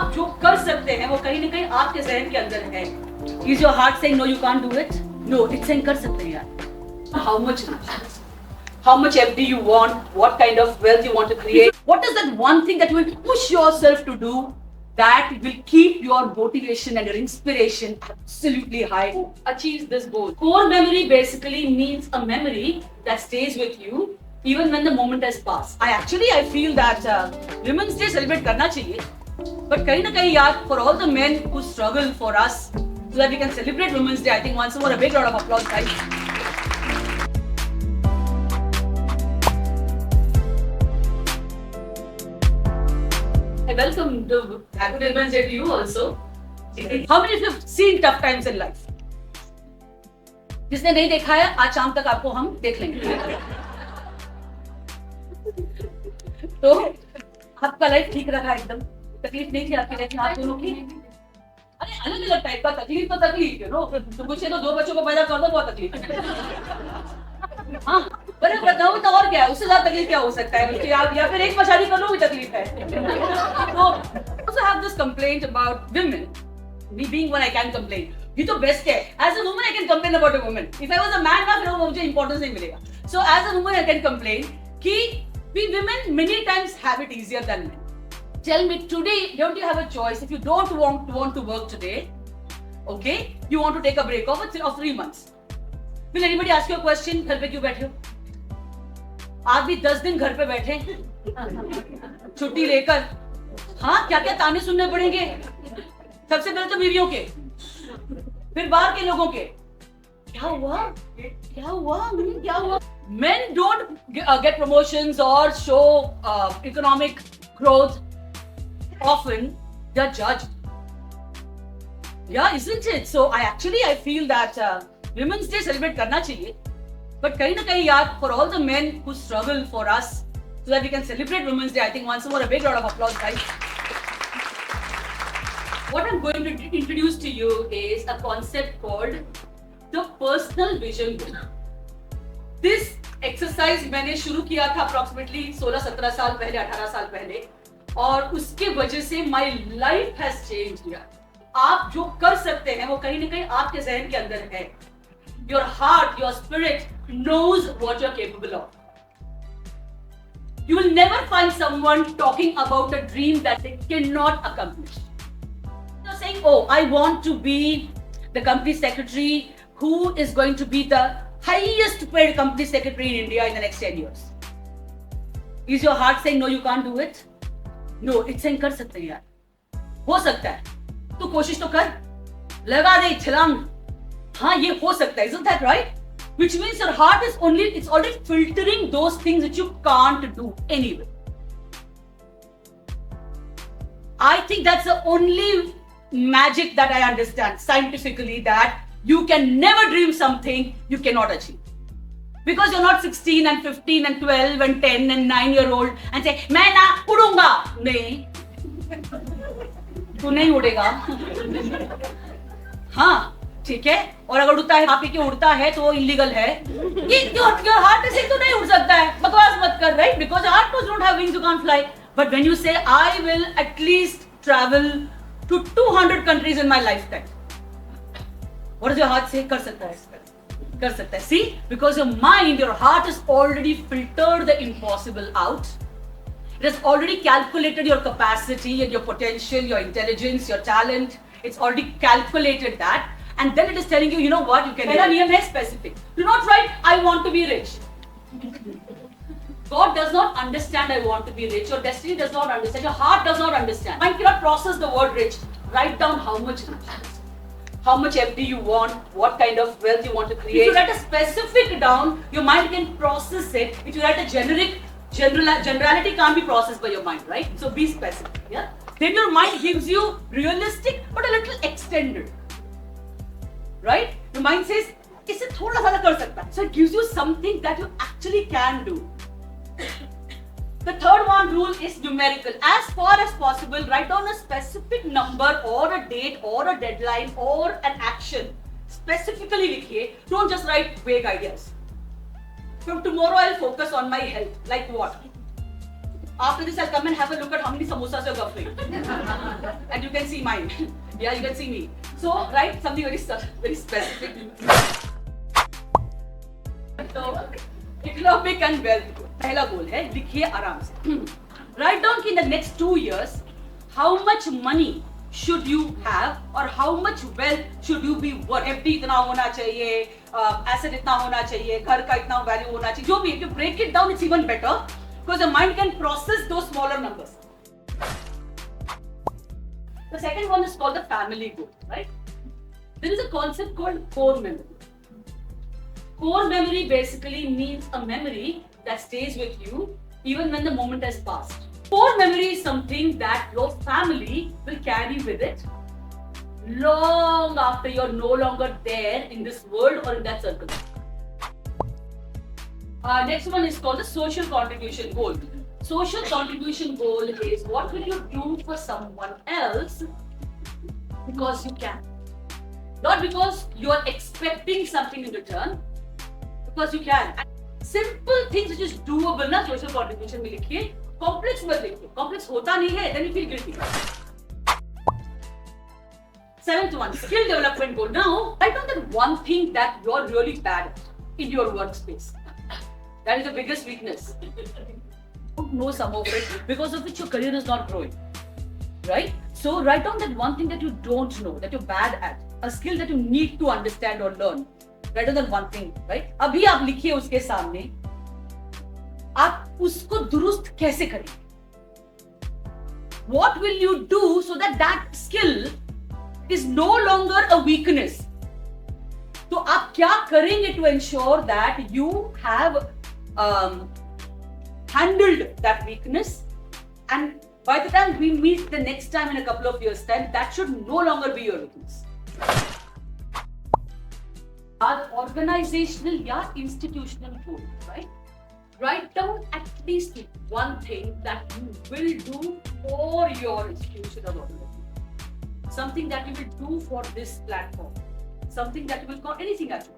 आप जो कर सकते हैं वो कहीं ना कहीं आपके जहन के अंदर है. Is your heart saying no, you can't do it? No, it's saying कर सकते हैं यार. How much? How much FD you want? What kind of wealth you want to create? What is that one thing that you will push yourself to do that will keep your motivation and your inspiration absolutely high to achieve this goal? Core memory basically means a memory that stays with you even when the moment has passed. I feel that Women's Day celebrate करना चाहिए, but कहीं ना कहीं यार, for all the men who struggle for us, so that we can celebrate Women's Day, I think once more a big round of applause, guys. I welcome the Happy Women's Day to you also. How many of you have seen tough times in life? जिसने नहीं देखा है, आज शाम तक आपको हम देख लेंगे. तो आपका लाइफ ठीक रहा एकदम, तकलीफ नहीं थी आपकी लाइफ में, आप दोनों की? अरे अलग अलग टाइप का तकलीफ तो तकलीफ है, नो तो कुछ है तो 2 बच्चों को पैदा कर दो, बहुत तकलीफ है. हाँ, पर बताऊँ तो और क्या है, उससे ज्यादा तकलीफ क्या हो सकता है, बल्कि आप या फिर एक पछाड़ी कर लो भी तकलीफ है. तो also have this complaint about women, me being one I can complain. ये तो बेस्ट है. As a woman I can complain about a woman. If I was a man ना, फिर मुझे importance नहीं मिलेगा. So as a woman I can complain कि we women many times have it easier than men. Tell me today, don't you have a choice? If you don't want to work today, okay, you want to take a break of 3 months. Will anybody ask you a question? घर पे क्यों बैठे हो? आप भी 10 दिन घर पे बैठे छुट्टी लेकर. हाँ, क्या क्या ताने सुनने पड़ेंगे. सबसे पहले तो बीवियों के, फिर बाहर के लोगों के. क्या हुआ? क्या हुआ? क्या हुआ? Men don't get promotions or show economic growth. Often they're judged. Yeah, isn't it? So I feel that Women's Day celebrate करना चाहिए, but कहीं ना कहीं यार, for all the men who struggle for us, so that we can celebrate Women's Day, I think once more a big round of applause, guys. What I'm going to introduce to you is a concept called the personal vision book. This exercise मैंने शुरू किया था approximately 16-17 साल पहले, 18 साल पहले, और उसके वजह से my life has changed यार. आप जो कर सकते हैं वो कहीं ना कहीं आपके जहन के अंदर है. Your heart, your spirit knows what you're capable of. You will never find someone talking about a dream that they cannot accomplish. You're saying, oh, I want to be the company secretary who is going to be the highest paid company secretary in India in the next 10 years. Is your heart saying no, you can't do it? No, it's saying कर सकते हैं यार. हो सकता है. तू कोशिश तो कर. लगा दे छलांग. हाँ, ये हो सकता है. Isn't that right? Which means your heart is it's already filtering those things that you can't do anyway. I think that's the only magic that I understand scientifically, that you can never dream something you cannot achieve. Because you're not 16 and 15 and 12 and 10 and 9-year-old and say, मैं ना उड़ूंगा. नहीं, तू नहीं उड़ेगा. हाँ, ठीक है. और अगर उड़ता है, आप ही क्यों उड़ता है तो वो इलीगल है. ये your heart is saying तू नहीं उड़ सकता है. बकवास मत कर, right? Because your heart does not have wings, you can't fly. But when you say, I will at least travel to 200 countries in my lifetime, what does your heart say? कर सकता है. कर सकता है. See, because your mind, your heart has already filtered the impossible out. It has already calculated your capacity and your potential, your intelligence, your talent. It's already calculated that, and then it is telling you, you know what, you can. मेरा नियम है specific. Do not write, I want to be rich. God does not understand I want to be rich. Your destiny does not understand. Your heart does not understand. Mind cannot process the word rich. Write down how much FD you want, what kind of wealth you want to create. If you write a specific down, your mind can process it. If you write a generality can't be processed by your mind, right? So be specific, yeah? Then your mind gives you realistic but a little extended, right? Your mind says, इससे थोड़ा सा कर सकता है. So it gives you something that you actually can do. The third one rule is numerical. As far as possible, write down a specific number or a date or a deadline or an action. Specifically लिखिए. Don't just write vague ideas. From tomorrow, I'll focus on my health. Like what? After this, I'll come and have a look at how many samosas you're guffing. And can see mine. Yeah, you can see me. So write something very specific. So economic and wealth. पहला गोल है, लिखिए आराम से. Write down कि in the next 2 years, how much money should you have or how much wealth should you be worth. FD इतना होना चाहिए, asset इतना होना चाहिए, घर का इतना value होना चाहिए, जो भी. If you break it down, it's even better because the mind can process those smaller numbers. The second one is called the family goal, right? There is a concept called core memory. Core memory basically means a memory that stays with you even when the moment has passed. Core memory is something that your family will carry with it long after you're no longer there in this world or in that circle. Next one is called the social contribution goal. Social contribution goal is what will you do for someone else because you can. Not because you are expecting something in return, because you can. And simple things which is doable na social contribution में लिखिए. Complex मत लिखिए. Complex होता नहीं है, then you feel guilty. Seventh one, skill development goal. Now, write down that one thing that you're really bad at in your workspace. That is the biggest weakness. You know some of it because of which your career is not growing. Right? So write down that one thing that you don't know, that you're bad at, a skill that you need to understand or learn. Write down that one thing, right? अभी आप लिखिए उसके सामने, आप उसको दुरुस्त कैसे करेंगे? What will you do so that that skill is no longer a weakness? तो आप क्या करेंगे to ensure that you have handled that weakness, and by the time we meet the next time in a couple of years' time, that should no longer be your weakness. Our organizational या institutional goal, right? Write down at least one thing that you will do for your institution or organization. Something that you will do for this platform. Something that you will call anything actually.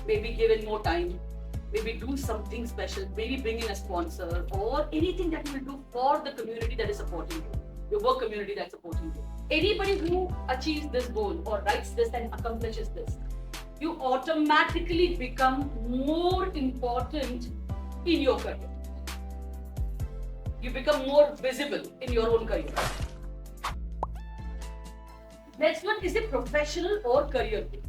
Maybe give it more time. Maybe do something special. Maybe bring in a sponsor or anything that you will do for the community that is supporting you. Your work community that's supporting you. Anybody who achieves this goal or writes this and accomplishes this, you automatically become more important in your career. You become more visible in your own career. Next one is a professional or career goal,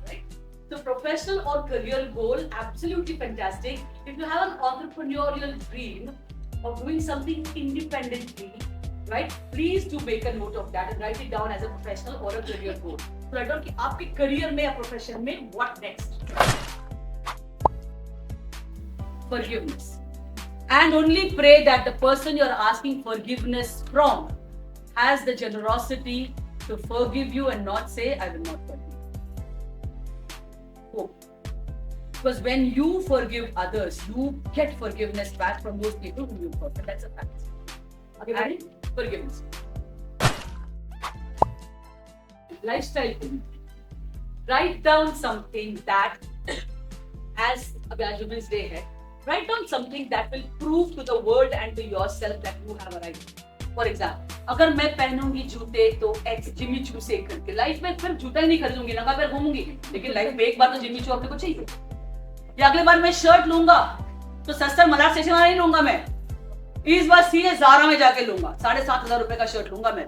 right? So professional or career goal, absolutely fantastic. If you have an entrepreneurial dream of doing something independently, right? Please do make a note of that and write it down as a professional or a career goal. So write down कि आपके career में या profession में what next? Forgiveness. And only pray that the person you're asking forgiveness from has the generosity to forgive you and not say, I will not forgive you. Hope. Because when you forgive others, you get forgiveness back from those people whom you hurt. That's a fact. Okay, and forgiveness. Lifestyle. Write down something that, as Abhi Women's Day है, write down something that will prove to the world and to yourself that you have arrived. For example, अगर मैं पहनूंगी जूते तो x Jimmy Choo से करके life में फिर जूता ही नहीं खरीदूंगी, नंगा पैर घूमूंगी, लेकिन लाइफ में एक बार तो जिमी चू अपने को चाहिए. या अगले बार मैं शर्ट लूंगा तो सस्ता मलार स्टेशन वाला नहीं लूंगा मैं, इस बार सीधे ज़ारा में जाके लूंगा, 7,500 रुपए का शर्ट लूंगा मैं.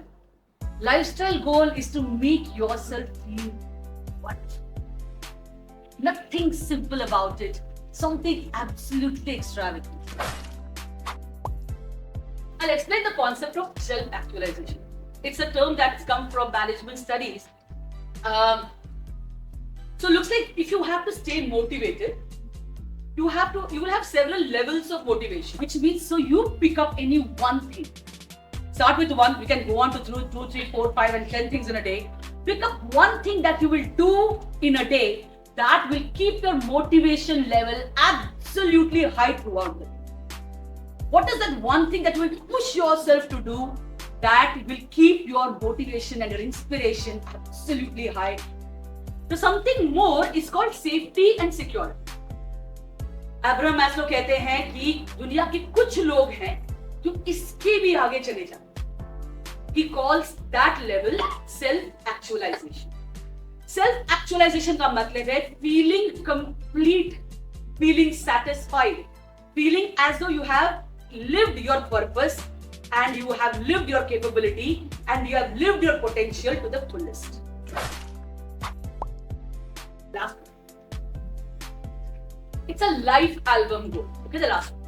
Lifestyle goal is to make yourself feel what? Nothing simple about it. Something absolutely extravagant. I'll explain the concept of self-actualization. It's a term that's come from management studies. So looks like if you have to stay motivated, you will have several levels of motivation, which means so you pick up any one thing. Start with one, we can go on to 2, 3, 4, 5 and 10 things in a day. Pick up one thing that you will do in a day that will keep your motivation level absolutely high throughout the day. What is that one thing that will push yourself to do that will keep your motivation and your inspiration absolutely high? So something more is called safety and security. Abraham Maslow कहते हैं कि दुनिया के कुछ लोग हैं जो इसके भी आगे चले जाते हैं. He calls that level self-actualization. Self-actualization का मतलब है feeling complete, feeling satisfied, feeling as though you have lived your purpose and you have lived your capability and you have lived your potential to the fullest. Last one. It's a life album goal. Okay, the last one.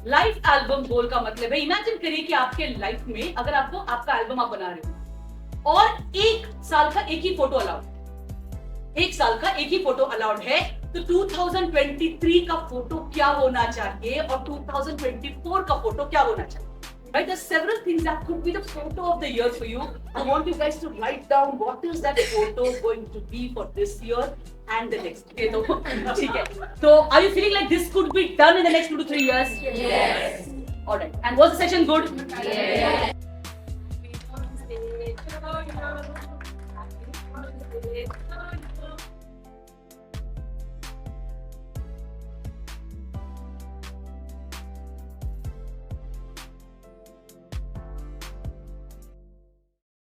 Life album goal का मतलब है, imagine करिए कि आपके life में अगर आपको आपका एल्बम आप बना रहे हो और एक साल का एक ही फोटो अलाउड, एक साल का एक ही फोटो अलाउड है, तो 2023 का फोटो क्या होना चाहिए और 2024 का फोटो क्या होना चाहिए? Right? There's several things that could be the photo of the year for you. I want you guys to write down what is that photo going to be for this year and the next. Okay, so are you feeling like this could be done in the next 2 to 3 years? Yes. All right. And was the session good? Yes.